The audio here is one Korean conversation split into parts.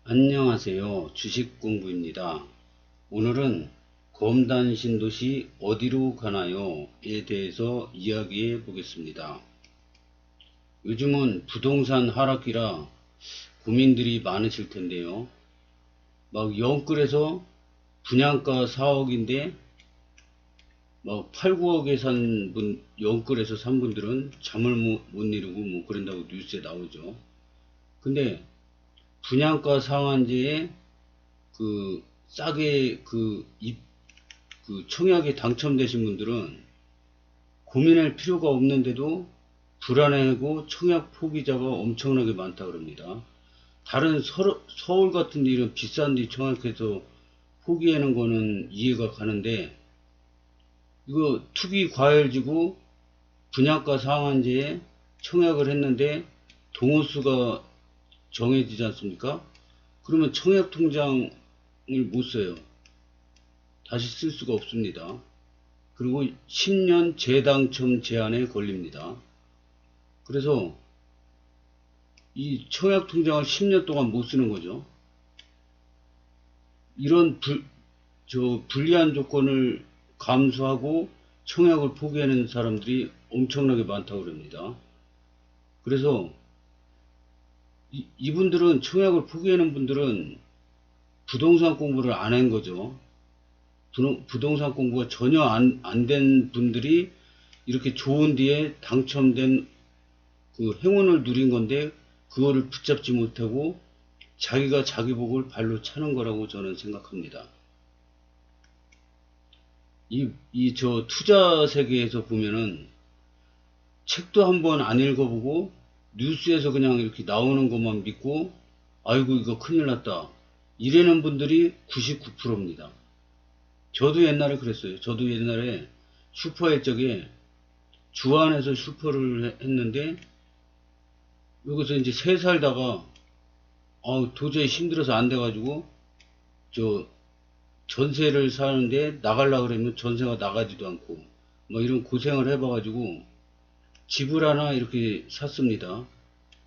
안녕하세요. 주식공부입니다. 오늘은 검단 신도시 어디로 가나요?에 대해서 이야기해 보겠습니다. 요즘은 부동산 하락기라 고민들이 많으실 텐데요. 막 영끌에서 분양가 4억인데 막 8, 9억에 산 분, 영끌에서 산 분들은 잠을 못 이루고 뭐 그런다고 뉴스에 나오죠. 근데 분양가 상한제에 싸게 청약에 당첨되신 분들은 고민할 필요가 없는데도 불안해하고 청약 포기자가 엄청나게 많다 그럽니다. 다른 서울 같은 데 이런 비싼 데 청약해서 포기하는 거는 이해가 가는데, 이거 투기 과열지고 분양가 상한제에 청약을 했는데 동호수가 정해지지 않습니까? 그러면 청약 통장을 못 써요. 다시 쓸 수가 없습니다. 그리고 10년 재당첨 제한에 걸립니다. 그래서 이 청약 통장을 10년 동안 못 쓰는 거죠. 이런 불리한 조건을 감수하고 청약을 포기하는 사람들이 엄청나게 많다고 그럽니다. 그래서 이분들은 청약을 포기하는 분들은 부동산 공부를 안 한 거죠. 부동산 공부가 전혀 안 된 분들이 이렇게 좋은 뒤에 당첨된 그 행운을 누린 건데, 그거를 붙잡지 못하고 자기가 자기 복을 발로 차는 거라고 저는 생각합니다. 저 투자 세계에서 보면은 책도 한번 안 읽어보고 뉴스에서 그냥 이렇게 나오는 것만 믿고 아이고 이거 큰일 났다 이러는 분들이 99%입니다. 저도 옛날에 그랬어요. 저도 옛날에 슈퍼의 적에 주안에서 슈퍼를 했는데, 여기서 이제 새 살다가 도저히 힘들어서 안 돼가지고 저 전세를 사는데 나가려고 그러면 전세가 나가지도 않고 뭐 이런 고생을 해봐가지고 집을 하나 이렇게 샀습니다.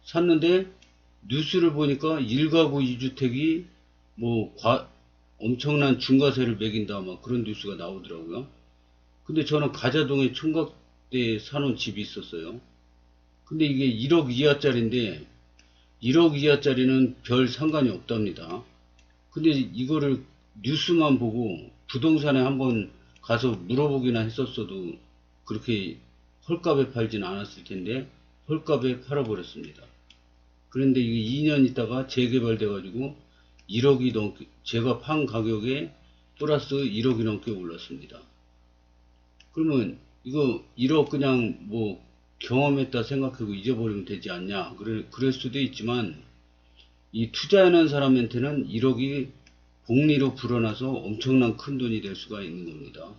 샀는데 뉴스를 보니까 1가구 2주택이 뭐 엄청난 중과세를 매긴다 막 그런 뉴스가 나오더라고요. 근데 저는 가자동에 총각대에 사는 집이 있었어요. 근데 이게 1억 이하짜리인데 1억 이하짜리는 별 상관이 없답니다. 근데 이거를 뉴스만 보고 부동산에 한번 가서 물어보기나 했었어도 그렇게 헐값에 팔지는 않았을 텐데 헐값에 팔아버렸습니다. 그런데 이게 2년 있다가 재개발돼 가지고 1억이 넘게, 제가 판 가격에 플러스 1억이 넘게 올랐습니다. 그러면 이거 1억 그냥 뭐 경험했다 생각하고 잊어버리면 되지 않냐, 그럴 수도 있지만 이 투자하는 사람한테는 1억이 복리로 불어나서 엄청난 큰 돈이 될 수가 있는 겁니다.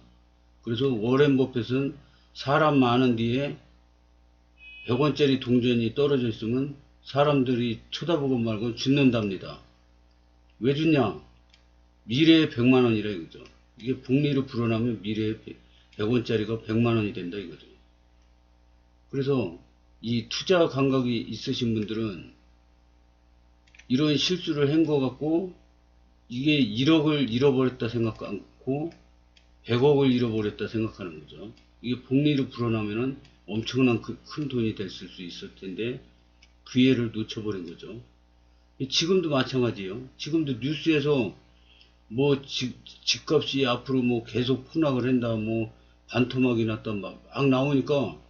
그래서 워렌 버핏은 사람 많은 뒤에 100원짜리 동전이 떨어져 있으면 사람들이 쳐다보고 말고 죽는답니다. 왜 죽냐? 미래에 100만원이라 이거죠. 이게 복리로 불어나면 미래에 100원짜리가 100만원이 된다 이거죠. 그래서 이 투자 감각이 있으신 분들은 이런 실수를 한 것 같고, 이게 1억을 잃어버렸다 생각하고 100억을 잃어버렸다 생각하는 거죠. 이게 복리로 불어나면은 엄청난 큰 돈이 됐을 수 있을 텐데 기회를 놓쳐버린 거죠. 지금도 마찬가지예요. 지금도 뉴스에서 뭐 집값이 앞으로 뭐 계속 폭락을 한다, 뭐 반토막이 났다 막 나오니까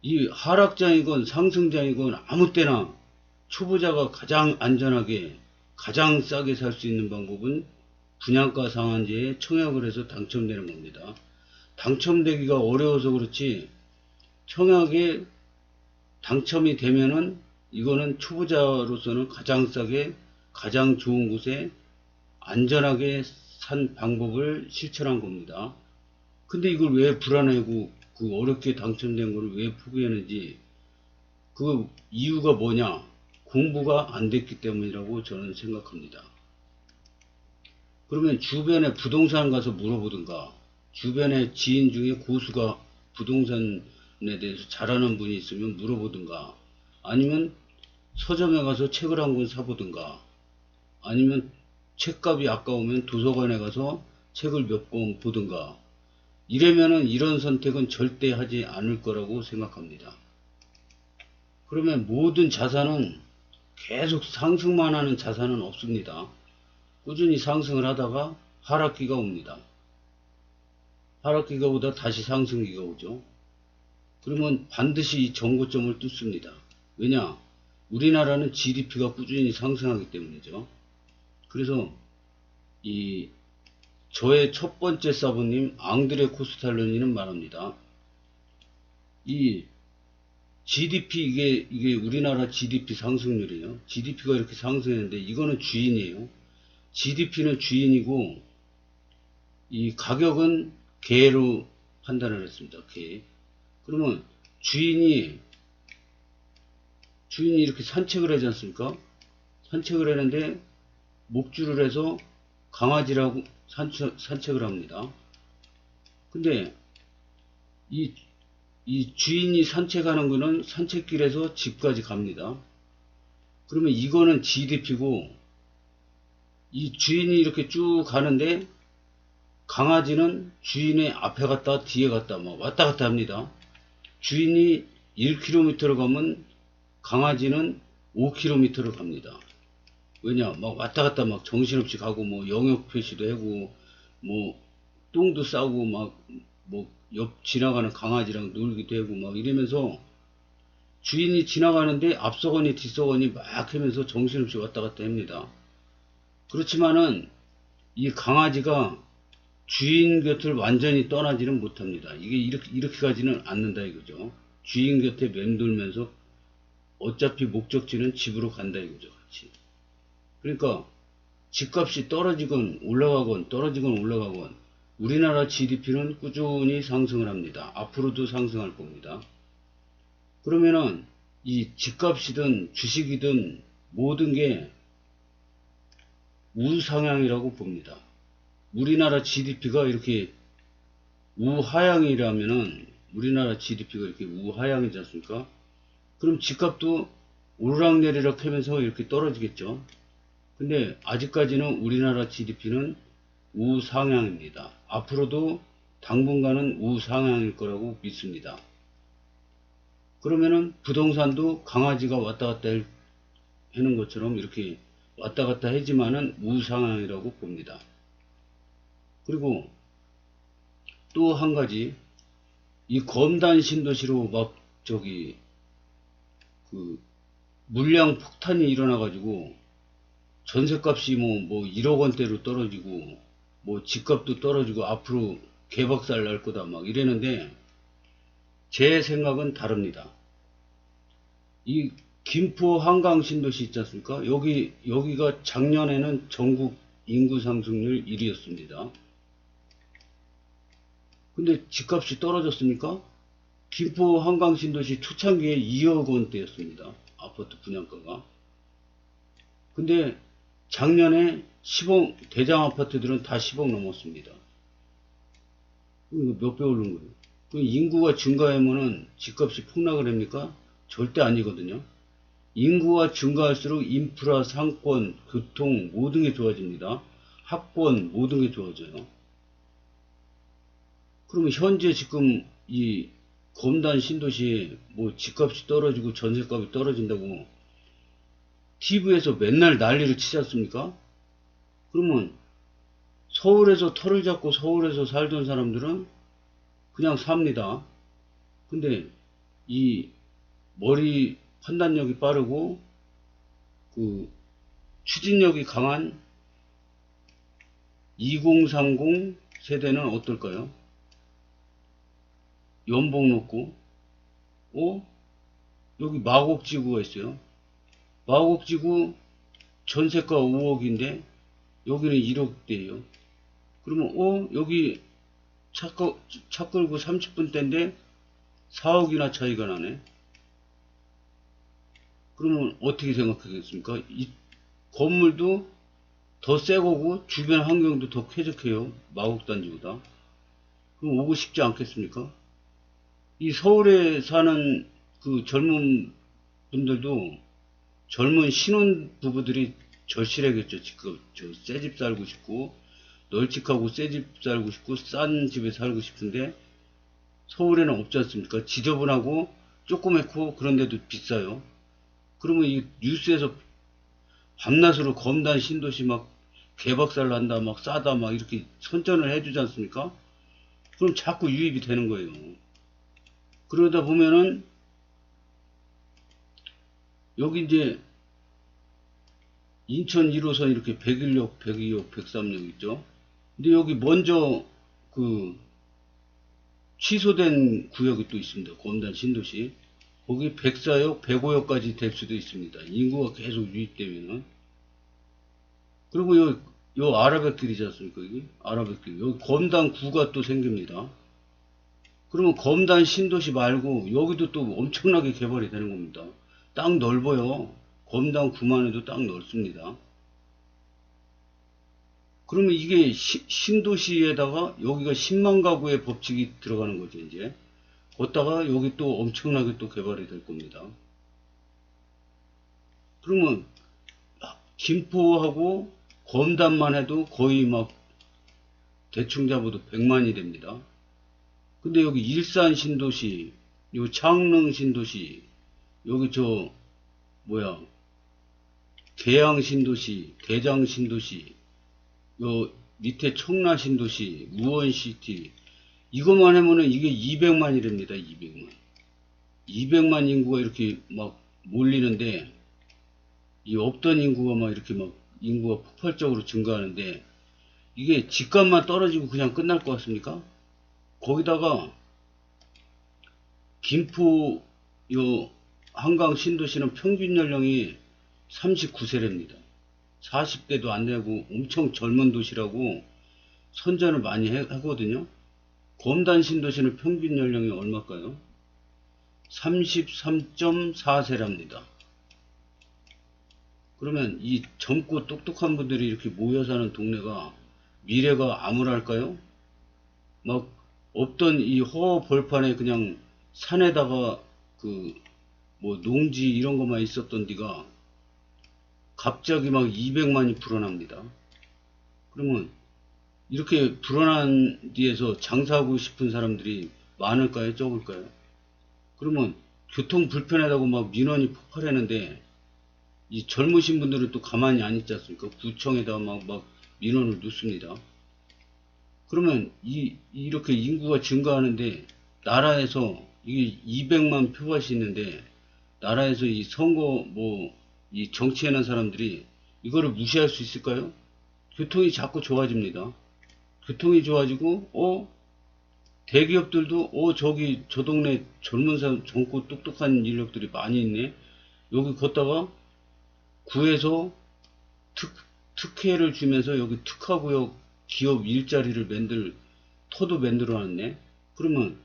이 하락장이건 상승장이건 아무 때나 초보자가 가장 안전하게 가장 싸게 살 수 있는 방법은 분양가 상한제에 청약을 해서 당첨되는 겁니다. 당첨되기가 어려워서 그렇지 청약에 당첨이 되면은 이거는 초보자로서는 가장 싸게 가장 좋은 곳에 안전하게 산 방법을 실천한 겁니다. 근데 이걸 왜 불안해하고 그 어렵게 당첨된 걸 왜 포기했는지, 그 이유가 뭐냐? 공부가 안 됐기 때문이라고 저는 생각합니다. 그러면 주변에 부동산 가서 물어보든가, 주변에 지인 중에 고수가 부동산에 대해서 잘하는 분이 있으면 물어보든가, 아니면 서점에 가서 책을 한 권 사보든가, 아니면 책값이 아까우면 도서관에 가서 책을 몇 권 보든가. 이러면은 이런 선택은 절대 하지 않을 거라고 생각합니다. 그러면 모든 자산은 계속 상승만 하는 자산은 없습니다. 꾸준히 상승을 하다가 하락기가 옵니다. 하락기가 오다 다시 상승기가 오죠. 그러면 반드시 이 정고점을 뚫습니다. 왜냐? 우리나라는 GDP가 꾸준히 상승하기 때문이죠. 그래서 이 저의 첫 번째 사부님 앙드레 코스탈로니는 말합니다. 이 GDP 이게 우리나라 GDP 상승률이에요. GDP가 이렇게 상승했는데 이거는 주인이에요. GDP는 주인이고 이 가격은 개로 판단을 했습니다. 개. 그러면 주인이 이렇게 산책을 하지 않습니까? 산책을 하는데 목줄을 해서 강아지라고 산책을 합니다. 근데 이 주인이 산책하는 거는 산책길에서 집까지 갑니다. 그러면 이거는 GDP고 이 주인이 이렇게 쭉 가는데 강아지는 주인의 앞에 갔다 뒤에 갔다 막 왔다 갔다 합니다. 주인이 1km를 가면 강아지는 5km를 갑니다. 왜냐? 막 왔다 갔다 막 정신없이 가고 뭐 영역 표시도 하고 뭐 똥도 싸고 막 뭐 옆 지나가는 강아지랑 놀기도 하고 막 이러면서 주인이 지나가는데 앞서거니 뒤서거니 막 하면서 정신없이 왔다 갔다 합니다. 그렇지만은 이 강아지가 주인 곁을 완전히 떠나지는 못합니다. 이게 이렇게 가지는 않는다 이거죠. 주인 곁에 맴돌면서 어차피 목적지는 집으로 간다 이거죠. 같이. 그러니까 집값이 떨어지건 올라가건 떨어지건 올라가건 우리나라 GDP는 꾸준히 상승을 합니다. 앞으로도 상승할 겁니다. 그러면은 이 집값이든 주식이든 모든 게 우상향이라고 봅니다. 우리나라 GDP가 이렇게 우하향이라면은 우리나라 GDP가 이렇게 우하향이지 않습니까? 그럼 집값도 오르락내리락 하면서 이렇게 떨어지겠죠. 근데 아직까지는 우리나라 GDP는 우상향입니다. 앞으로도 당분간은 우상향일 거라고 믿습니다. 그러면은 부동산도 강아지가 왔다 갔다 하는 것처럼 이렇게 왔다 갔다 하지만은 우상향이라고 봅니다. 그리고 또 한 가지, 이 검단 신도시로 막 물량 폭탄이 일어나가지고 전셋값이 뭐 1억 원대로 떨어지고 뭐 집값도 떨어지고 앞으로 개박살 날 거다 막 이랬는데 제 생각은 다릅니다. 이 김포 한강 신도시 있지 않습니까? 여기가 작년에는 전국 인구 상승률 1위였습니다. 근데 집값이 떨어졌습니까? 김포 한강 신도시 초창기에 2억 원대였습니다. 아파트 분양가가. 근데 작년에 10억, 대장 아파트들은 다 10억 넘었습니다. 몇 배 오른 거예요? 인구가 증가하면은 집값이 폭락을 합니까? 절대 아니거든요. 인구가 증가할수록 인프라, 상권, 교통 모든 게 좋아집니다. 학권 모든 게 좋아져요. 그러면 현재 지금 이 검단 신도시에 뭐 집값이 떨어지고 전세값이 떨어진다고 TV에서 맨날 난리를 치지 않습니까? 그러면 서울에서 털을 잡고 서울에서 살던 사람들은 그냥 삽니다. 근데 이 머리 판단력이 빠르고 그 추진력이 강한 2030 세대는 어떨까요? 연봉 높고 여기 마곡지구가 있어요. 마곡지구 전세가 5억인데 여기는 1억대예요. 그러면 여기 차 끌고 30분대인데 4억이나 차이가 나네. 그러면 어떻게 생각하겠습니까? 이 건물도 더 새거고 주변 환경도 더 쾌적해요. 마곡단지보다. 그럼 오고 싶지 않겠습니까? 이 서울에 사는 그 젊은 분들도 젊은 신혼 부부들이 절실하겠죠. 지금 저 새 집 살고 싶고 널찍하고 새 집 살고 싶고 싼 집에 살고 싶은데 서울에는 없지 않습니까? 지저분하고 조그맣고 그런데도 비싸요. 그러면 이 뉴스에서 밤낮으로 검단 신도시 막 개박살 난다, 막 싸다, 막 이렇게 선전을 해주지 않습니까? 그럼 자꾸 유입이 되는 거예요. 그러다 보면은 여기 이제 인천 1호선 이렇게 101역, 102역, 103역 있죠? 근데 여기 먼저 그 취소된 구역이 또 있습니다. 검단 신도시. 거기 104역, 105역까지 될 수도 있습니다. 인구가 계속 유입되면은. 그리고 요 아라뱃길이지 않습니까? 여기 아라뱃길. 여기 검단 구가 또 생깁니다. 그러면 검단 신도시 말고 여기도 또 엄청나게 개발이 되는 겁니다. 땅 넓어요. 검단 구만 해도 땅 넓습니다. 그러면 이게 신도시에다가 여기가 10만 가구의 법칙이 들어가는 거죠, 이제. 걷다가 여기 또 엄청나게 또 개발이 될 겁니다. 그러면 김포하고 검단만 해도 거의 막 대충 잡아도 100만이 됩니다. 근데 여기 일산 신도시, 요 창릉 신도시, 여기 저 뭐야 계양 신도시, 대장 신도시, 요 밑에 청라 신도시, 우원시티 이것만 하면은 이게 200만이랍니다. 200만. 200만 인구가 이렇게 막 몰리는데 이 없던 인구가 막 이렇게 막 인구가 폭발적으로 증가하는데 이게 집값만 떨어지고 그냥 끝날 것 같습니까? 거기다가 김포 요 한강 신도시는 평균 연령이 39세랍니다. 40대도 안 되고 엄청 젊은 도시라고 선전을 많이 하거든요. 검단 신도시는 평균 연령이 얼마일까요? 33.4세랍니다. 그러면 이 젊고 똑똑한 분들이 이렇게 모여 사는 동네가 미래가 암울할까요? 막 없던 이 허벌판에 그냥 산에다가 그 뭐 농지 이런 것만 있었던 데가 갑자기 막 200만이 불어납니다. 그러면 이렇게 불어난 데에서 장사하고 싶은 사람들이 많을까요? 적을까요? 그러면 교통 불편하다고 막 민원이 폭발했는데 이 젊으신 분들은 또 가만히 안 있지 않습니까? 구청에다 막 민원을 넣습니다. 그러면 이렇게 인구가 증가하는데 나라에서 이게 200만 표밭이 있는데 나라에서 이 선거 이 정치하는 사람들이 이거를 무시할 수 있을까요? 교통이 자꾸 좋아집니다. 교통이 좋아지고 대기업들도 저기 저 동네 젊은 사람 젊고 똑똑한 인력들이 많이 있네. 여기 걷다가 구에서 특혜를 주면서 여기 특화구역 기업 일자리를 터도 만들어 놨네. 그러면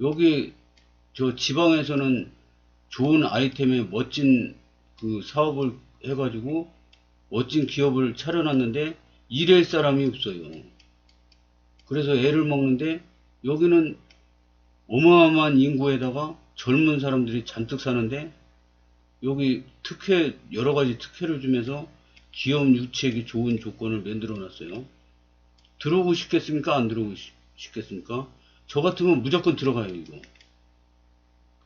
여기 저 지방에서는 좋은 아이템에 멋진 그 사업을 해가지고 멋진 기업을 차려놨는데 일할 사람이 없어요. 그래서 애를 먹는데 여기는 어마어마한 인구에다가 젊은 사람들이 잔뜩 사는데 여기 여러 가지 특혜를 주면서 기업 유치하기 좋은 조건을 만들어 놨어요. 들어오고 싶겠습니까? 안 들어오고 싶겠습니까? 저 같으면 무조건 들어가요, 이거.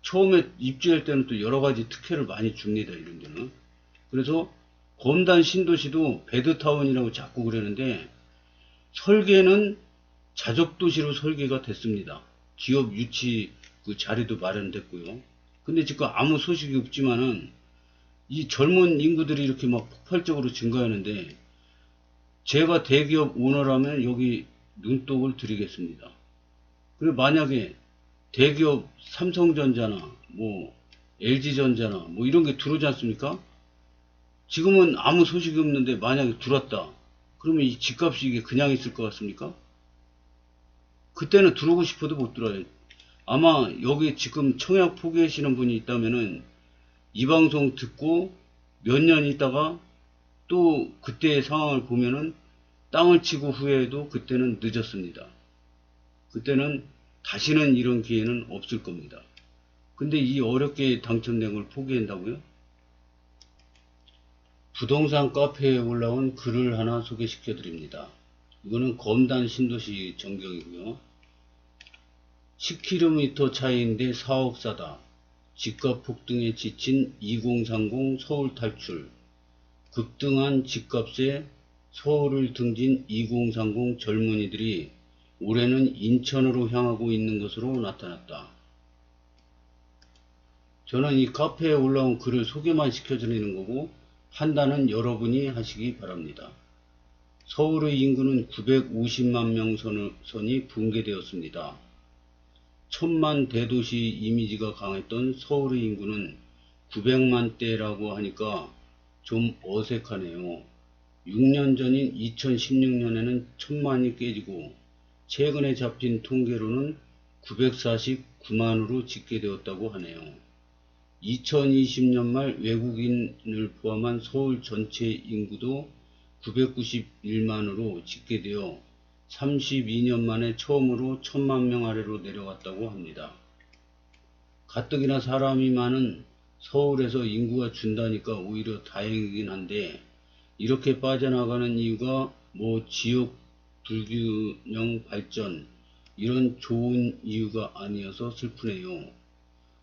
처음에 입주할 때는 또 여러 가지 특혜를 많이 줍니다, 이런 데는. 그래서 검단 신도시도 배드타운이라고 자꾸 그러는데 설계는 자족도시로 설계가 됐습니다. 기업 유치 그 자리도 마련됐고요. 근데 지금 아무 소식이 없지만은 이 젊은 인구들이 이렇게 막 폭발적으로 증가하는데 제가 대기업 오너라면 여기 눈독을 들이겠습니다. 그리고 만약에 대기업 삼성전자나 LG전자나 이런 게 들어오지 않습니까? 지금은 아무 소식이 없는데 만약에 들어왔다. 그러면 이 집값이 이게 그냥 있을 것 같습니까? 그때는 들어오고 싶어도 못 들어와요. 아마 여기 지금 청약 포기하시는 분이 있다면은 이 방송 듣고 몇 년 있다가 또 그때의 상황을 보면은 땅을 치고 후회해도 그때는 늦었습니다. 그때는 다시는 이런 기회는 없을 겁니다. 근데 이 어렵게 당첨된 걸 포기한다고요? 부동산 카페에 올라온 글을 하나 소개시켜 드립니다. 이거는 검단 신도시 전경이고요. 10km 차이인데 4억 사다. 집값 폭등에 지친 2030 서울 탈출. 급등한 집값에 서울을 등진 2030 젊은이들이 올해는 인천으로 향하고 있는 것으로 나타났다. 저는 이 카페에 올라온 글을 소개만 시켜드리는 거고 판단은 여러분이 하시기 바랍니다. 서울의 인구는 950만 명 선이 붕괴되었습니다. 천만 대도시 이미지가 강했던 서울의 인구는 900만대라고 하니까 좀 어색하네요. 6년 전인 2016년에는 1000만이 깨지고 최근에 잡힌 통계로는 949만으로 집계되었다고 하네요. 2020년 말 외국인을 포함한 서울 전체 인구도 991만으로 집계되어 32년 만에 처음으로 1000만 명 아래로 내려갔다고 합니다. 가뜩이나 사람이 많은 서울에서 인구가 준다니까 오히려 다행이긴 한데 이렇게 빠져나가는 이유가 뭐 지역 불균형 발전 이런 좋은 이유가 아니어서 슬프네요.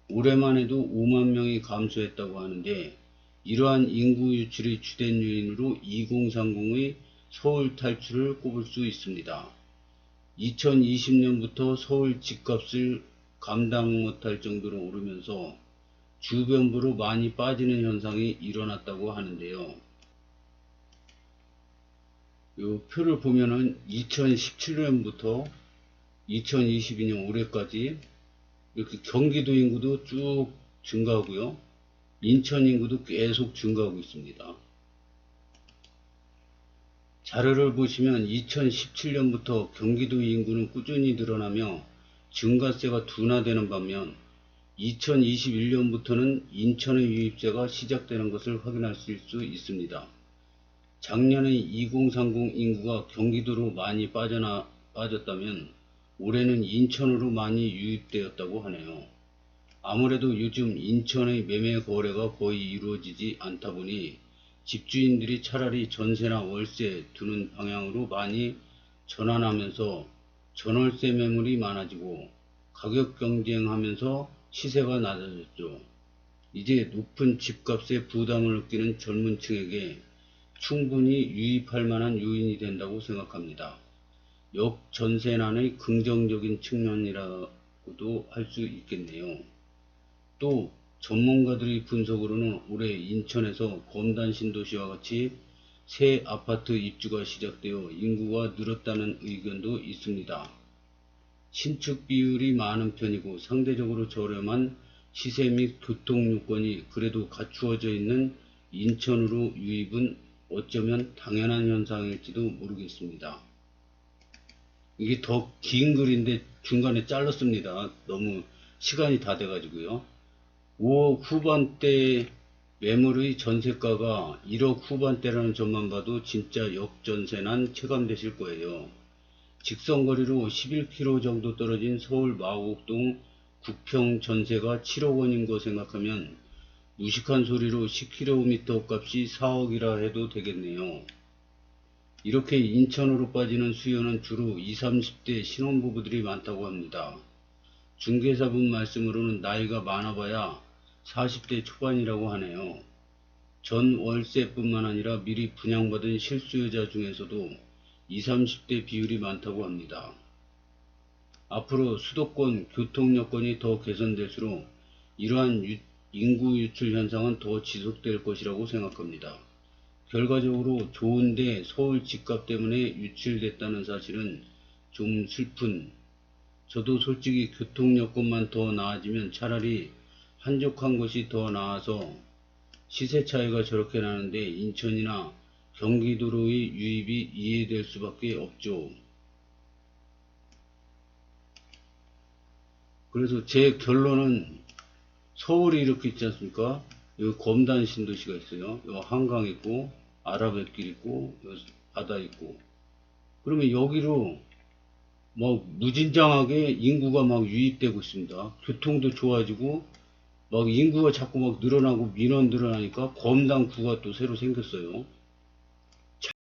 올해만 해도 5만 명이 감소했다고 하는데 이러한 인구 유출이 주된 요인으로 2030의 서울 탈출을 꼽을 수 있습니다. 2020년부터 서울 집값을 감당 못할 정도로 오르면서 주변부로 많이 빠지는 현상이 일어났다고 하는데요. 이 표를 보면은 2017년부터 2022년 올해까지 이렇게 경기도 인구도 쭉 증가하고요. 인천 인구도 계속 증가하고 있습니다. 자료를 보시면 2017년부터 경기도 인구는 꾸준히 늘어나며 증가세가 둔화되는 반면 2021년부터는 인천의 유입세가 시작되는 것을 확인하실 수 있습니다. 작년에 2030 인구가 경기도로 많이 빠졌다면 올해는 인천으로 많이 유입되었다고 하네요. 아무래도 요즘 인천의 매매 거래가 거의 이루어지지 않다 보니 집주인들이 차라리 전세나 월세 두는 방향으로 많이 전환하면서 전월세 매물이 많아지고 가격 경쟁하면서 시세가 낮아졌죠. 이제 높은 집값에 부담을 느끼는 젊은 층에게 충분히 유입할 만한 요인이 된다고 생각합니다. 역전세난의 긍정적인 측면이라고도 할 수 있겠네요. 또 전문가들의 분석으로는 올해 인천에서 검단 신도시와 같이 새 아파트 입주가 시작되어 인구가 늘었다는 의견도 있습니다. 신축 비율이 많은 편이고 상대적으로 저렴한 시세 및 교통 요건이 그래도 갖추어져 있는 인천으로 유입은 어쩌면 당연한 현상일지도 모르겠습니다. 이게 더 긴 글인데 중간에 잘랐습니다. 너무 시간이 다 돼가지고요. 5억 후반대 매물의 전세가가 1억 후반대라는 점만 봐도 진짜 역전세난 체감되실 거예요. 직선거리로 11km 정도 떨어진 서울 마곡동 9평 전세가 7억 원인 거 생각하면 무식한 소리로 10km 값이 4억이라 해도 되겠네요. 이렇게 인천으로 빠지는 수요는 주로 20, 30대 신혼부부들이 많다고 합니다. 중개사분 말씀으로는 나이가 많아봐야 40대 초반이라고 하네요. 전 월세뿐만 아니라 미리 분양받은 실수요자 중에서도 20, 30대 비율이 많다고 합니다. 앞으로 수도권 교통 여건이 더 개선될수록 이러한 인구 유출 현상은 더 지속될 것이라고 생각합니다. 결과적으로 좋은데 서울 집값 때문에 유출됐다는 사실은 좀 슬픈, 저도 솔직히 교통 여건만 더 나아지면 차라리 한적한 것이 더 나아서 시세 차이가 저렇게 나는데 인천이나 경기도로의 유입이 이해될 수밖에 없죠. 그래서 제 결론은 서울이 이렇게 있지 않습니까? 여기 검단 신도시가 있어요. 여기 한강 있고 아라뱃길 있고 여기 바다 있고, 그러면 여기로 뭐 무진장하게 인구가 막 유입되고 있습니다. 교통도 좋아지고 막 인구가 자꾸 막 늘어나고 민원 늘어나니까 검당 구가 또 새로 생겼어요.